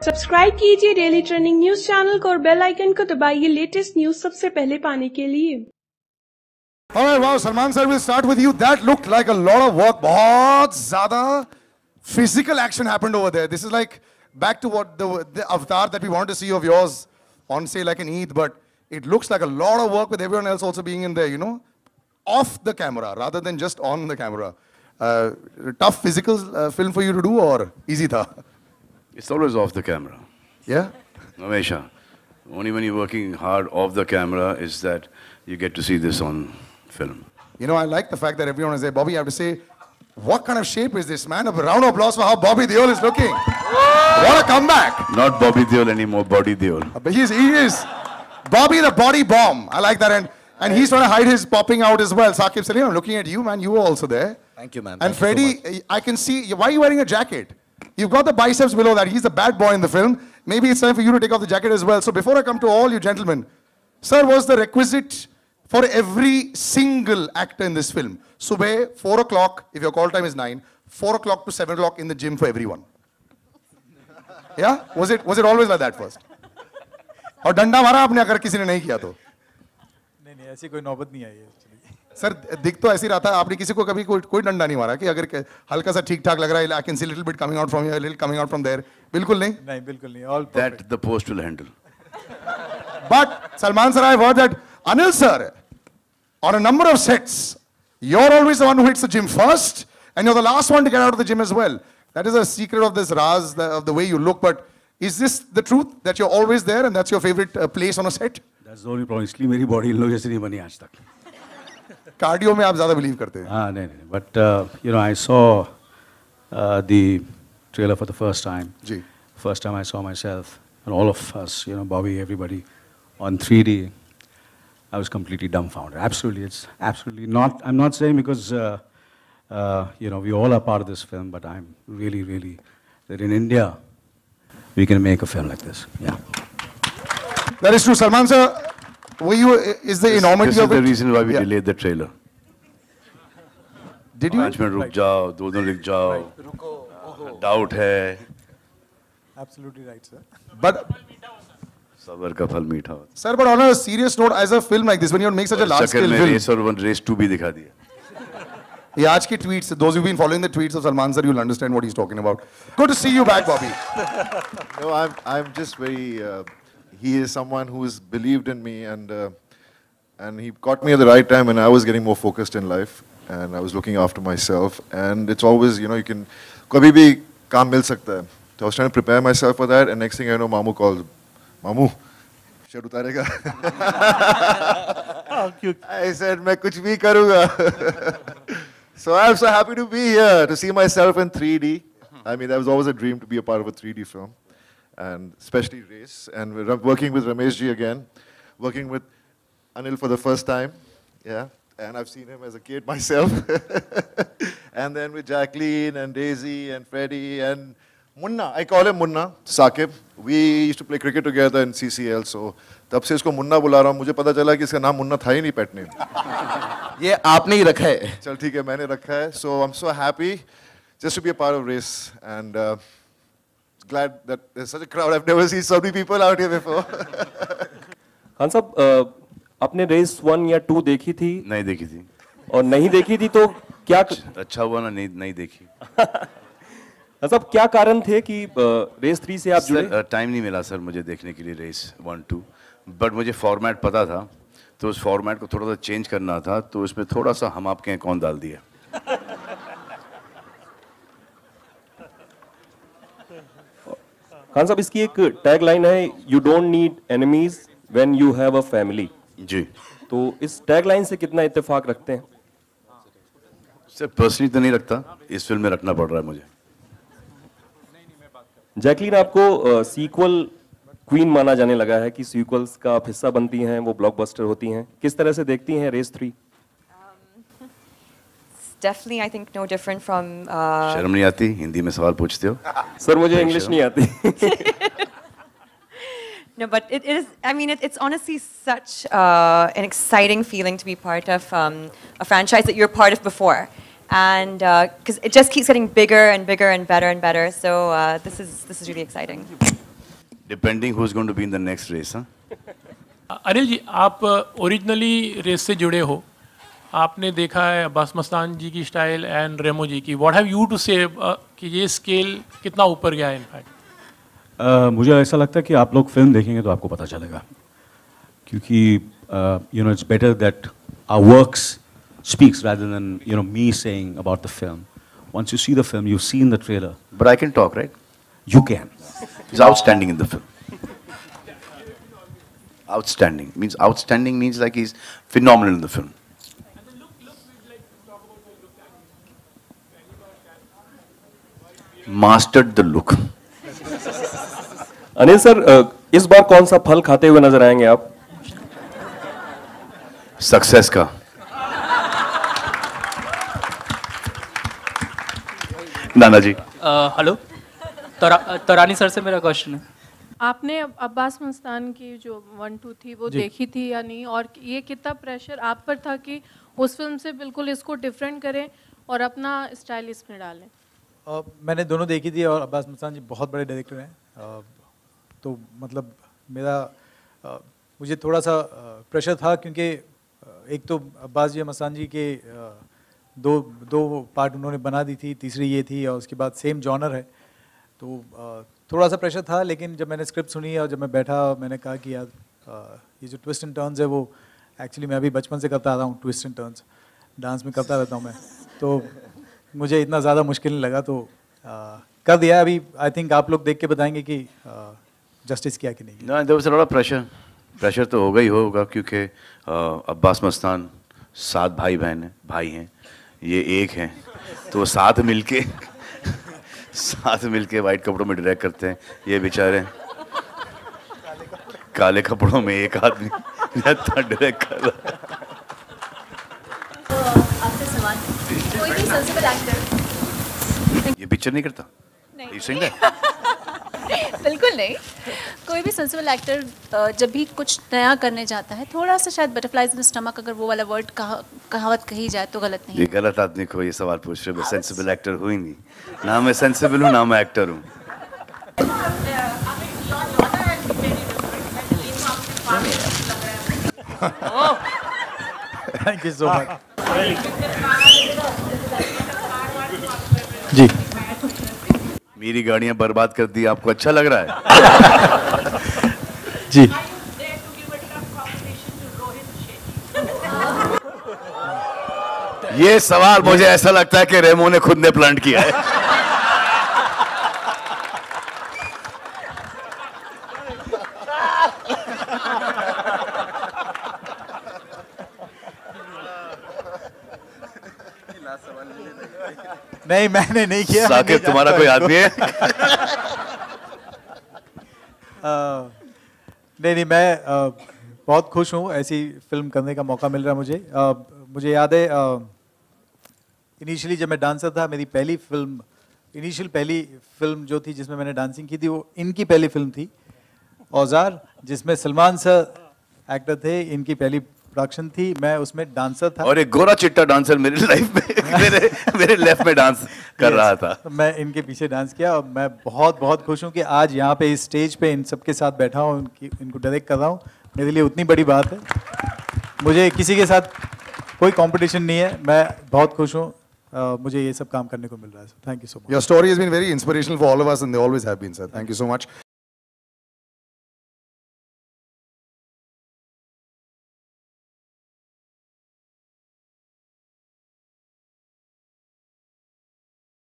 Subscribe कीजिए daily trending news channel को और बेल आइकन को दबाइए लेटेस्ट न्यूज सबसे पहले पाने के लिए। Alright, wow, Salman sir, we'll start with you. That looked like a lot of work. बहुत ज़्यादा physical action happened over there. This is like back to what the avatar that we wanted to see of yours on say like an Eid, but it looks like a lot of work with everyone else also being in there, you know, off the camera rather than just on the camera. Tough physical film for you to do or easy tha? It's always off the camera. Yeah? Namesha. Only when you're working hard off the camera is that you get to see this on film. You know, I like the fact that everyone is there. Bobby, I have to say, what kind of shape is this, man? A round of applause for how Bobby Deol is looking. What a comeback. Not Bobby Deol anymore, Body Deol. But he is. Bobby the body bomb. I like that. And he's trying to hide his popping out as well. Saqib Salim, I'm looking at you, man. You were also there. Thank you, man. And Thank Freddie, you so much. I can see, why are you wearing a jacket? You've got the biceps below that. He's the bad boy in the film. Maybe it's time for you to take off the jacket as well. So before I come to all you gentlemen, sir, was the requisite for every single actor in this film? Subah, 4 o'clock, if your call time is 9, 4 o'clock to 7 o'clock in the gym for everyone. Yeah? Was it always like that first? और डंडा मारा आपने अगर किसी ने नहीं किया तो? नहीं ऐसी कोई नौबत नहीं आई है एक्चुअली। सर दिख तो ऐसे ही रहा था आपने किसी को कभी कोई डंडा नहीं मारा कि अगर हल्का सा ठीक ठाक लग रहा है I can see little bit coming out from here little coming out from there बिल्कुल नहीं नहीं बिल्कुल नहीं all That the post will handle. But Salman sir, I've heard that Anil sir, on a number of sets, you're always the one who hits the gym first, and you're the last one to get out of the gym as well. That is a secret of this Raz, of the way you look. But is this the truth that you're always there, and that's your favorite place on a set? That's the only problem. इसलिए मेरी body इन लोगों जैसी नहीं बनी आज तक. Cardio में आप ज़्यादा believe करते हैं? हाँ नहीं. But you know, I saw the trailer for the first time. जी. First time I saw myself and all of us, you know, Bobby, everybody, on 3D. I was completely dumbfounded. Absolutely, it's absolutely not. I'm not saying because you know we all are part of this film, but I'm really that in India we can make a film like this. Yeah. That is true, Salman sir. Is the enormity This of is it? the reason why we Yeah. delayed the trailer. Did you? 5 minute रुक जाओ, 2 दिन रुक जाओ. Doubt है. Absolutely right sir. But सबर का फल मीठा होता sir, but on a serious note, as a film like this, when you make such a है. large चक्कर scale में film, रेस और रेस 2 भी दिखा दिया. ये आज की tweets, those who've been following the tweets of Salman sir, you'll understand what he's talking about. Good to see you back, Bobby. No, I'm just very. He is someone who's believed in me, and he caught me at the right time when I was getting more focused in life, and I was looking after myself. And it's always, you know, you can, कभी भी काम मिल सकता है. So I was trying to prepare myself for that, and next thing I know, Mamu calls, Mamu, shirt उतारेगा? I said, मैं कुछ भी करूँगा. So I'm so happy to be here, to see myself in 3D. I mean, that was always a dream to be a part of a 3D film. And especially Race. And we're working with Ramesh ji again. Working with Anil for the first time. Yeah. And I've seen him as a kid myself. And then with Jacqueline and Daisy and Freddie and Munna. I call him Munna, Saqib. We used to play cricket together in CCL. So तब से इसको मुन्ना बुला रहा हूँ. मुझे पता चला कि इसका नाम मुन्ना था ही नहीं pet name. ये आपने ही रखा है. चल ठीक है, मैंने रखा है. So I'm so happy just to be a part of Race. And glad that there's such a crowd. I've never seen so many people out here before. Khan साहब आपने रेस 1 या 2 देखी थी? नहीं देखी थी. और नहीं देखी थी तो क्या अच्छा हुआ ना नहीं देखी. खान साहब क्या कारण थे कि रेस 3 से आप जुड़े? टाइम नहीं मिला सर मुझे देखने के लिए रेस 1-2. बट मुझे फॉर्मेट पता था तो उस फॉर्मेट को थोड़ा सा चेंज करना था तो उसमें थोड़ा सा हम आपके हैं कौन डाल दिया. खान साहब इसकी एक टैग लाइन है you don't need enemies when you have a family. जी. तो इस टैग लाइन से कितना इत्तेफाक रखते हैं? सर पर्सनली तो नहीं रखता, इस फिल्म में रखना पड़ रहा है मुझे. जैकलीन आपको सीक्वल क्वीन माना जाने लगा है कि सीक्वल्स का आप हिस्सा बनती हैं, वो ब्लॉकबस्टर होती हैं. किस तरह से देखती हैं race 3? Definitely, I think no different from. शर्म नहीं आती हिंदी में सवाल पूछते हो? सर मुझे इंग्लिश नहीं आती. No, but it is. I mean, it's honestly such an exciting feeling to be part of a franchise that you're part of before, and because it just keeps getting bigger and bigger and better and better. So this is really exciting. Depending who's going to be in the next race, huh? Anil ji, आप originally race से जुड़े हो, आपने देखा है अब्बास मस्तान जी की style and रेमो जी की. What have you to से कि ये स्केल कितना ऊपर गया है इनफैक्ट? मुझे ऐसा लगता है कि आप लोग फिल्म देखेंगे तो आपको पता चलेगा, क्योंकि you know it's better that our works speaks rather than me saying about the film. Once you see the film, you've seen the trailer. But I can talk, right? You can. He's outstanding in the film. Outstanding means like he's phenomenal in the film. Mastered the look. Anil sir, इस बार कौन सा फल खाते हुए नजर आएंगे आप? Success का. नाना जी. हेलो, तरानी सर से मेरा क्वेश्चन है. आपने अब्बास मस्तान की जो 1-2 थी वो देखी थी या नहीं, और ये कितना प्रेशर आप पर था कि उस फिल्म से बिल्कुल इसको डिफरेंट करें और अपना स्टाइल इसमें डालें? मैंने दोनों देखी थी और अब्बास मस्तान जी बहुत बड़े डायरेक्टर हैं, तो मतलब मुझे थोड़ा सा प्रेशर था, क्योंकि एक तो अब्बास जी मस्तान जी के दो पार्ट उन्होंने बना दी थी, तीसरी ये थी, और उसके बाद सेम जॉनर है, तो थोड़ा सा प्रेशर था. लेकिन जब मैंने स्क्रिप्ट सुनी और जब मैं बैठा, मैंने कहा कि यार ये जो ट्विस्ट एंड टर्न्स है वो एक्चुअली मैं अभी बचपन से करता आ रहा हूँ. ट्विस्ट एंड टर्न्स डांस में करता रहता हूँ मैं, तो मुझे इतना ज़्यादा मुश्किल नहीं लगा, तो कर दिया. अभी आई थिंक आप लोग देख के बताएंगे कि जस्टिस किया कि नहीं. No, there was a lot of pressure. Pressure तो होगा ही होगा, क्योंकि अब्बास मस्तान 7 भाई हैं, ये एक हैं, तो वो साथ मिलके वाइट कपड़ों में डायरेक्ट करते हैं. ये बेचारे काले कपड़ों में एक आदमी डायरेक्ट कर रहा है. आपसे सवाल, कोई भी सेंसिबल एक्टर ये पिक्चर नहीं करता? नहीं. You saying that? बिल्कुल नहीं. कोई भी सेंसिबल एक्टर जब भी कुछ नया करने जाता है, थोड़ा सा शायद बटरफ्लाइज इन स्टमक, अगर वो वाला वर्ड कहावत कही जाए तो गलत नहीं. ये गलत आदमी को ये सवाल पूछ रहे हो. मैं सेंसिबल एक्टर हूँ ही नहीं. ना मैं सेंसिबल हूँ, ना मैं एक्टर हूँ. Thank you so much. जी, मेरी गाड़ियां बर्बाद कर दी, आपको अच्छा लग रहा है? जी. ये सवाल मुझे ऐसा लगता है कि रेमो ने खुद ने प्लांट किया है. नहीं, मैंने नहीं किया. साकिब, तुम्हारा कोई आदमी है? नहीं, मैं बहुत खुश हूँ, ऐसी फिल्म करने का मौका मिल रहा है मुझे. मुझे याद है इनिशियली जब मैं डांसर था, मेरी पहली फिल्म जो थी जिसमें मैंने डांसिंग की थी, वो इनकी पहली फिल्म थी, औजार, जिसमें सलमान सर एक्टर थे. इनकी पहली प्रोडक्शन थी, मैं उसमें डांसर था. और एक गोरा चिट्टा डांसर मेरी लाइफ में मेरे लेफ्ट में डांस कर रहा था. मैं इनके पीछे डांस किया, और मैं बहुत बहुत खुश हूँ कि आज यहाँ पे इस स्टेज पे इन सबके साथ बैठा हूँ, इनको डायरेक्ट कर रहा हूँ. मेरे लिए उतनी बड़ी बात है. मुझे किसी के साथ कोई कंपटीशन नहीं है. मैं बहुत खुश हूँ, मुझे ये सब काम करने को मिल रहा है. Thank you so much. Your story has been very inspirational for all of us, and they always have been, sir. Thank you so much.